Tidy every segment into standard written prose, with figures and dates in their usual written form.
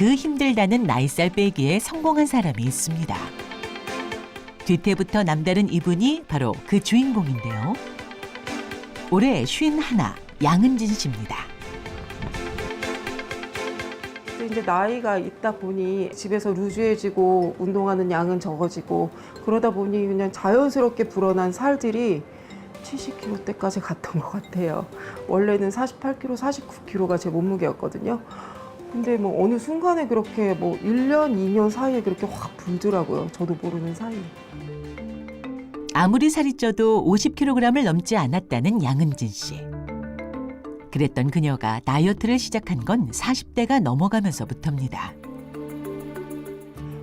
그 힘들다는 나이살 빼기에 성공한 사람이 있습니다. 뒤태부터 남다른 이분이 바로 그 주인공인데요. 올해 51, 양은진 씨입니다. 이제 나이가 있다 보니 집에서 루즈해지고 운동하는 양은 적어지고 그러다 보니 그냥 자연스럽게 불어난 살들이 70kg대까지 갔던 것 같아요. 원래는 48kg, 49kg가 제 몸무게였거든요. 근데 뭐 어느 순간에 그렇게 뭐 1년, 2년 사이에 그렇게 확 불더라고요. 저도 모르는 사이에. 아무리 살이 쪄도 50kg을 넘지 않았다는 양은진 씨. 그랬던 그녀가 다이어트를 시작한 건 40대가 넘어가면서부터입니다.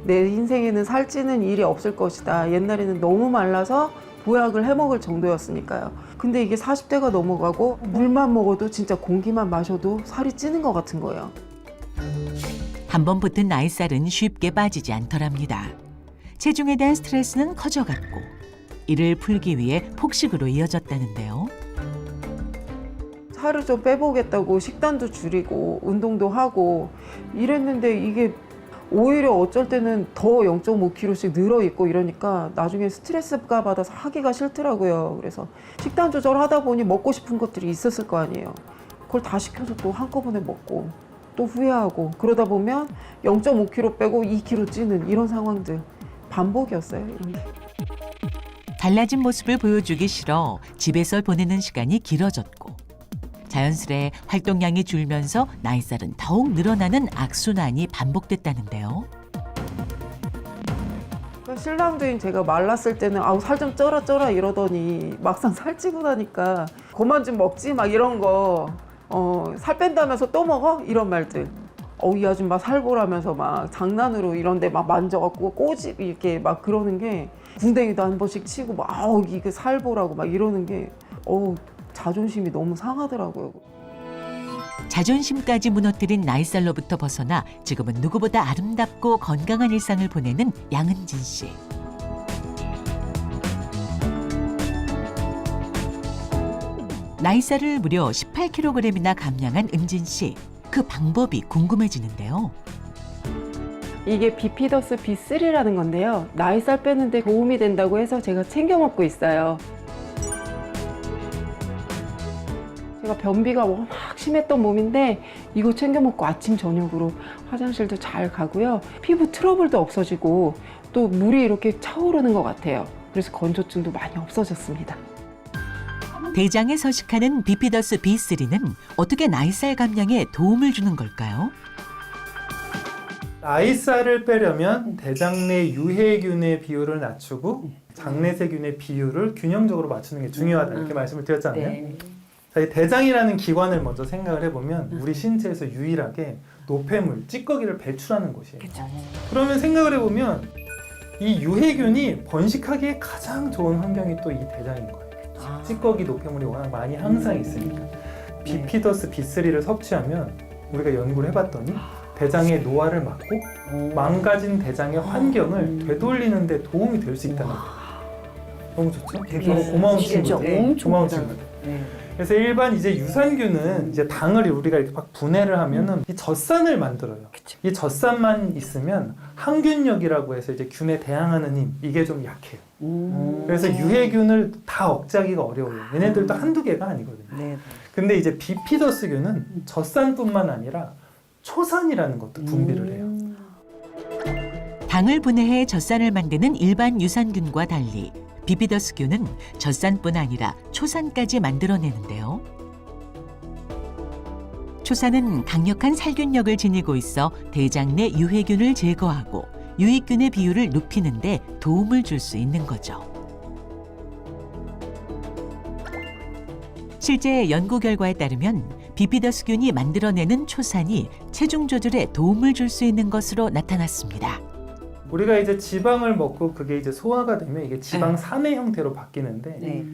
내 인생에는 살찌는 일이 없을 것이다. 옛날에는 너무 말라서 보약을 해먹을 정도였으니까요. 근데 이게 40대가 넘어가고 물만 먹어도 진짜 공기만 마셔도 살이 찌는 것 같은 거예요. 한번 붙은 나이살은 쉽게 빠지지 않더랍니다. 체중에 대한 스트레스는 커져갔고 이를 풀기 위해 폭식으로 이어졌다는데요. 살을 좀 빼보겠다고 식단도 줄이고 운동도 하고 이랬는데 이게 오히려 어쩔 때는 더 0.5kg씩 늘어있고 이러니까 나중에 스트레스가 받아서 하기가 싫더라고요. 그래서 식단 조절하다 보니 먹고 싶은 것들이 있었을 거 아니에요. 그걸 다 시켜서 또 한꺼번에 먹고 또 후회하고 그러다 보면 0.5kg 빼고 2kg 찌는 이런 상황들 반복이었어요. 이런 게. 달라진 모습을 보여주기 싫어 집에서 보내는 시간이 길어졌고 자연스레 활동량이 줄면서 나이살은 더욱 늘어나는 악순환이 반복됐다는데요. 신랑도 제가 말랐을 때는 아우 살 좀 쪄라 이러더니 막상 살찌고 나니까 그만 좀 먹지 막 이런 거 살 뺀다면서 또 먹어? 이런 말들. 이 아줌마 살 보라면서 막 장난으로 이런 데 막 만져갖고 꼬집 이렇게 막 그러는 게 궁뎅이도 한 번씩 치고 막 이게 살 보라고 막 이러는 게 자존심이 너무 상하더라고요. 자존심까지 무너뜨린 나이살로부터 벗어나 지금은 누구보다 아름답고 건강한 일상을 보내는 양은진 씨. 나이살을 무려 18kg이나 감량한 은진 씨. 그 방법이 궁금해지는데요. 이게 비피더스 B3라는 건데요. 나이살 빼는데 도움이 된다고 해서 제가 챙겨 먹고 있어요. 제가 변비가 워낙 심했던 몸인데 이거 챙겨 먹고 아침 저녁으로 화장실도 잘 가고요. 피부 트러블도 없어지고 또 물이 이렇게 차오르는 것 같아요. 그래서 건조증도 많이 없어졌습니다. 대장에 서식하는 비피더스 B3는 어떻게 나이살 감량에 도움을 주는 걸까요? 나이살을 빼려면 대장 내 유해균의 비율을 낮추고 장내세균의 비율을 균형적으로 맞추는 게 중요하다 이렇게 말씀을 드렸잖아요. 네. 자, 이 대장이라는 기관을 먼저 생각을 해보면 우리 신체에서 유일하게 노폐물, 찌꺼기를 배출하는 곳이에요. 그러면 생각을 해보면 이 유해균이 번식하기에 가장 좋은 환경이 또 이 대장인 거예요. 찌꺼기, 노폐물이 워낙 많이 항상 있으니까. 비피더스 B3를 섭취하면 우리가 연구를 해봤더니 대장의 노화를 막고 망가진 대장의 환경을 되돌리는 데 도움이 될 수 있다는 거예요. 너무 좋죠? 너무 고마운 친구들. 고마운 친구들. 그래서 일반 이제 유산균은 이제 당을 우리가 이렇게 막 분해를 하면은 이 젖산을 만들어요. 이 젖산만 있으면 항균력이라고 해서 이제 균에 대항하는 힘 이게 좀 약해요. 그래서 유해균을 다 억제하기가 어려워요. 얘네들도 한두 개가 아니거든요. 근데 이제 비피더스균은 젖산뿐만 아니라 초산이라는 것도 분비를 해요. 당을 분해해 젖산을 만드는 일반 유산균과 달리 비피더스균은 젖산뿐 아니라 초산까지 만들어내는데요. 초산은 강력한 살균력을 지니고 있어 대장 내 유해균을 제거하고 유익균의 비율을 높이는 데 도움을 줄 수 있는 거죠. 실제 연구 결과에 따르면 비피더스균이 만들어내는 초산이 체중 조절에 도움을 줄 수 있는 것으로 나타났습니다. 우리가 이제 지방을 먹고 그게 이제 소화가 되면 이게 지방산의 형태로 바뀌는데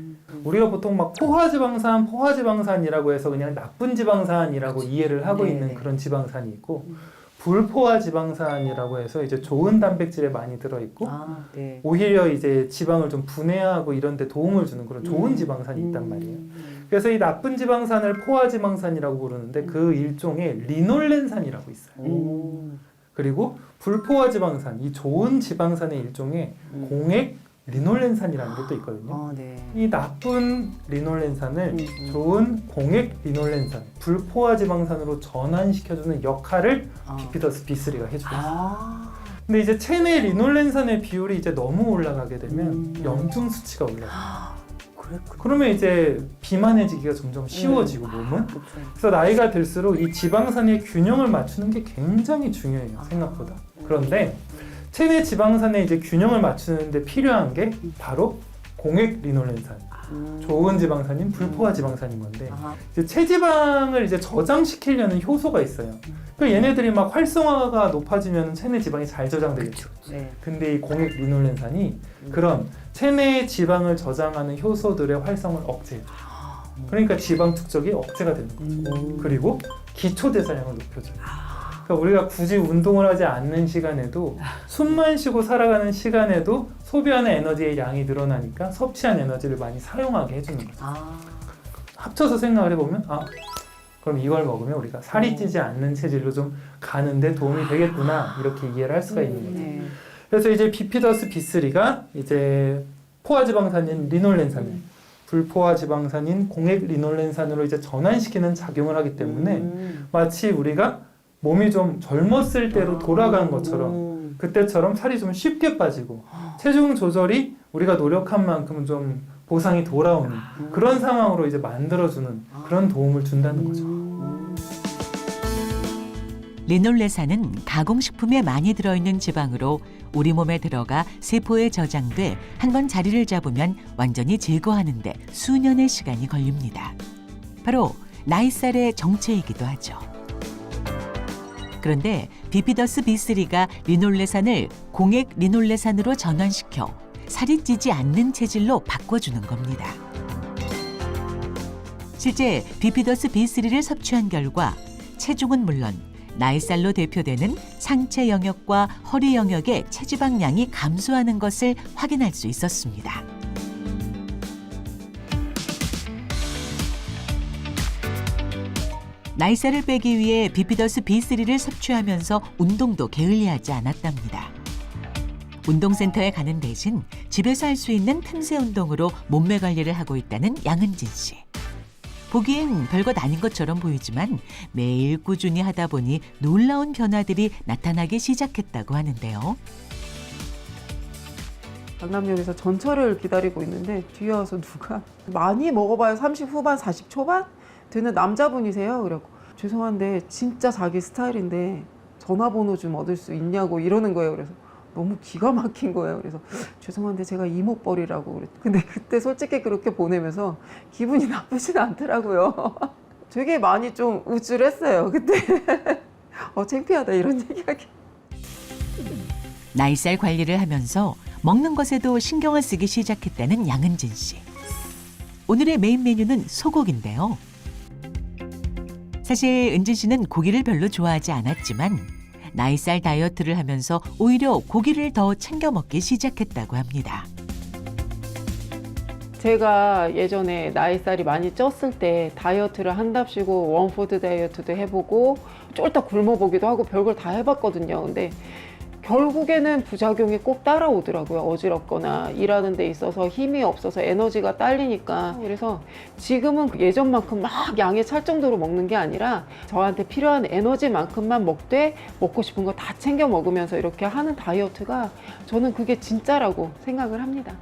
우리가 보통 막 포화지방산이라고 해서 그냥 나쁜 지방산이라고 이해를 하고 있는 그런 지방산이 있고 불포화지방산이라고 해서 이제 좋은 단백질에 많이 들어있고 오히려 이제 지방을 좀 분해하고 이런 데 도움을 주는 그런 좋은 지방산이 있단 말이에요. 그래서 이 나쁜 지방산을 포화지방산이라고 부르는데 그 일종의 리놀렌산이라고 있어요. 그리고 불포화 지방산, 이 좋은 지방산의 일종의 공액 리놀렌산이라는 것도 있거든요. 네. 이 나쁜 리놀렌산을 좋은 공액 리놀렌산, 불포화 지방산으로 전환시켜주는 역할을 비피더스 B3가 해주고 있어요. 근데 이제 체내 리놀렌산의 비율이 이제 너무 올라가게 되면 염증 수치가 올라가요. 그러면 이제 비만해지기가 점점 쉬워지고 몸은. 그래서 나이가 들수록 이 지방산의 균형을 맞추는 게 굉장히 중요해요, 생각보다. 그런데 체내 지방산의 이제 균형을 맞추는데 필요한 게 바로 공액 리놀렌산, 좋은 지방산인 불포화 지방산인 건데 이제 체지방을 이제 저장시키려는 효소가 있어요. 그 얘네들이 막 활성화가 높아지면 체내 지방이 잘 저장되겠죠. 근데 이 공액 리놀렌산이 그런 체내 지방을 저장하는 효소들의 활성을 억제해줘요. 그러니까 지방 축적이 억제가 되는 거죠. 그리고 기초 대사량을 높여줘요. 그러니까 우리가 굳이 운동을 하지 않는 시간에도 숨만 쉬고 살아가는 시간에도 소비하는 에너지의 양이 늘어나니까 섭취한 에너지를 많이 사용하게 해주는 거죠. 합쳐서 생각을 해보면 그럼 이걸 먹으면 우리가 살이 찌지 않는 체질로 좀 가는데 도움이 되겠구나, 이렇게 이해를 할 수가 있는 거죠. 그래서 이제 비피더스 B3가 이제 포화지방산인 리놀렌산을 불포화지방산인 공액 리놀렌산으로 이제 전환시키는 작용을 하기 때문에 마치 우리가 몸이 좀 젊었을 때로 돌아간 것처럼, 그때처럼 살이 좀 쉽게 빠지고 체중 조절이 우리가 노력한 만큼 좀 보상이 돌아오는 그런 상황으로 이제 만들어주는 그런 도움을 준다는 거죠. 리놀레산은 가공식품에 많이 들어있는 지방으로 우리 몸에 들어가 세포에 저장돼 한번 자리를 잡으면 완전히 제거하는 데 수년의 시간이 걸립니다. 바로 나이살의 정체이기도 하죠. 그런데 비피더스 B3가 리놀레산을 공액 리놀레산으로 전환시켜 살이 찌지 않는 체질로 바꿔주는 겁니다. 실제 비피더스 B3를 섭취한 결과 체중은 물론 나이살로 대표되는 상체 영역과 허리 영역의 체지방량이 감소하는 것을 확인할 수 있었습니다. 나이살을 빼기 위해 비피더스 B3를 섭취하면서 운동도 게을리하지 않았답니다. 운동센터에 가는 대신 집에서 할 수 있는 틈새 운동으로 몸매 관리를 하고 있다는 양은진 씨. 보기엔 별것 아닌 것처럼 보이지만 매일 꾸준히 하다 보니 놀라운 변화들이 나타나기 시작했다고 하는데요. 강남역에서 전철을 기다리고 있는데 뒤에 와서 누가 많이 먹어봐야 30 후반, 40 초반 되는 남자분이세요. 그래갖고 죄송한데 진짜 자기 스타일인데 전화번호 좀 얻을 수 있냐고 이러는 거예요. 그래서 너무 기가 막힌 거예요. 그래서 죄송한데 제가 이목벌이라고 그랬죠. 근데 그때 솔직히 그렇게 보내면서 기분이 나쁘진 않더라고요. 되게 많이 좀 우쭐했어요. 그때 창피하다 이런 얘기하기. 나이살 관리를 하면서 먹는 것에도 신경을 쓰기 시작했다는 양은진 씨. 오늘의 메인 메뉴는 소고기인데요. 사실 은진 씨는 고기를 별로 좋아하지 않았지만 나이살 다이어트를 하면서 오히려 고기를 더 챙겨 먹기 시작했다고 합니다. 제가 예전에 나이살이 많이 쪘을 때 다이어트를 한답시고 원푸드 다이어트도 해보고 쫄딱 굶어보기도 하고 별걸 다 해봤거든요. 근데 결국에는 부작용이 꼭 따라오더라고요. 어지럽거나 일하는 데 있어서 힘이 없어서 에너지가 딸리니까. 그래서 지금은 예전만큼 막 양에 찰 정도로 먹는 게 아니라 저한테 필요한 에너지만큼만 먹되 먹고 싶은 거 다 챙겨 먹으면서 이렇게 하는 다이어트가 저는 그게 진짜라고 생각을 합니다.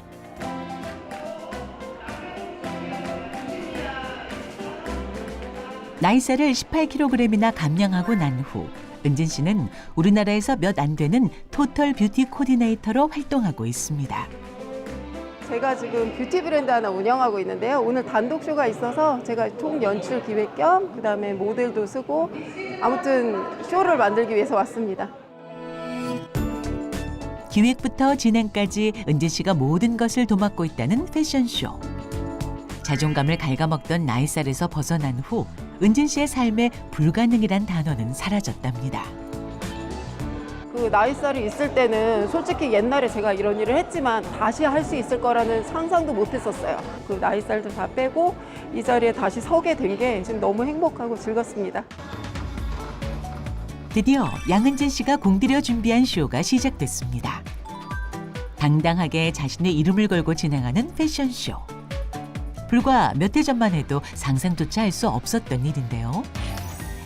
나이살을 18kg이나 감량하고 난 후 은진 씨는 우리나라에서 몇 안 되는 토털 뷰티 코디네이터로 활동하고 있습니다. 제가 지금 뷰티 브랜드 하나 운영하고 있는데요. 오늘 단독 쇼가 있어서 제가 총 연출 기획 겸 그다음에 모델도 쓰고 아무튼 쇼를 만들기 위해서 왔습니다. 기획부터 진행까지 은진 씨가 모든 것을 도맡고 있다는 패션쇼. 자존감을 갉아먹던 나이살에서 벗어난 후 은진 씨의 삶에 불가능이란 단어는 사라졌답니다. 그 나이살이 있을 때는 솔직히 옛날에 제가 이런 일을 했지만 다시 할 수 있을 거라는 상상도 못 했었어요. 그 나이살도 다 빼고 이 자리에 다시 서게 된 게 지금 너무 행복하고 즐겁습니다. 드디어 양은진 씨가 공들여 준비한 쇼가 시작됐습니다. 당당하게 자신의 이름을 걸고 진행하는 패션쇼. 불과 몇 해 전만 해도 상상조차 할 수 없었던 일인데요.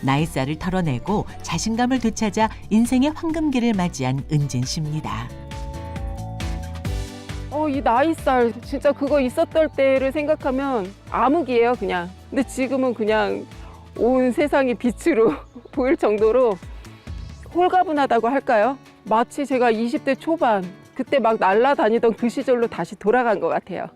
나이살을 털어내고 자신감을 되찾아 인생의 황금기를 맞이한 은진 씨입니다. 이 나이살 진짜 그거 있었던 때를 생각하면 암흑이에요, 그냥. 근데 지금은 그냥 온 세상이 빛으로 보일 정도로 홀가분하다고 할까요? 마치 제가 20대 초반 그때 막 날아다니던 그 시절로 다시 돌아간 것 같아요.